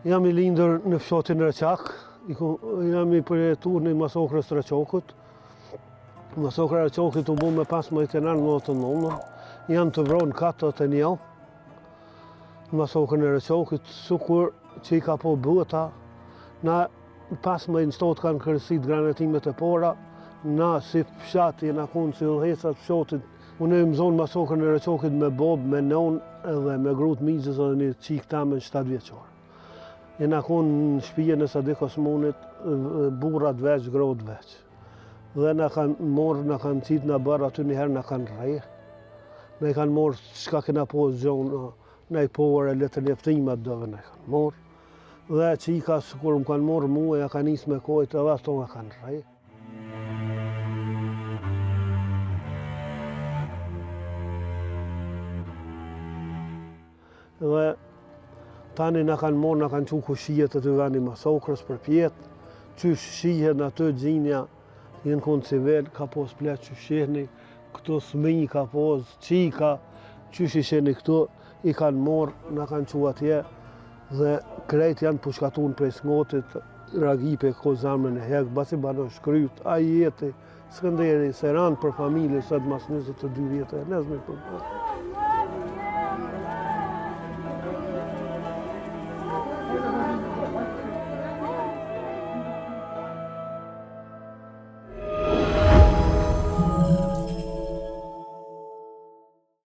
Jam I lindur në fshatin Reçak, jam I përjetuar në masakrës të Reçakut. Masakra e Reçakut u bë me 15 janar 99. Janë të vrarë 41. Masakrën e Reçakut, sikur që I ka po bota, na 15 shtatë kanë kërësit granatimet e para, na si fshat jena konë si udhëhecat fshatit. Unë më zonë masakrën e Reçakut me babë, me nonë edhe me grutë migjës edhe një qikë tamen 7 vjeçar. Jena konë në shtëpia në Sadik Osmanit, burrat veç, gratë veç. Dhe na kanë marrë, na kanë qitë, na bërë aty njëherë, na kanë rrejë. Na I kanë marrë çka kena posë gjonë, na I porë, letër njeftimat dove na I kanë marrë. Dhe qika kur më kanë marrë mua, ja kanë nisë me kojtë, edhe ato na kanë rrejë. Dhe tani na kanë marrë, na kanë qenë kushijet aty vani masakrës për pjetë, qysh shihen aty gjinja, jenë konë civil, ka pos plot që shihni, këto fëmijë ka pos, qika, qysh I shihni këtu, I kanë marrë, na kanë qenë atje, dhe krejt janë pushkatun prej Smotit, Ragipe, ko zamën e hek, basi bano shkryt, a jeti, Skënderi, Seran për familje, sot mas 22 vjetë, e nezme për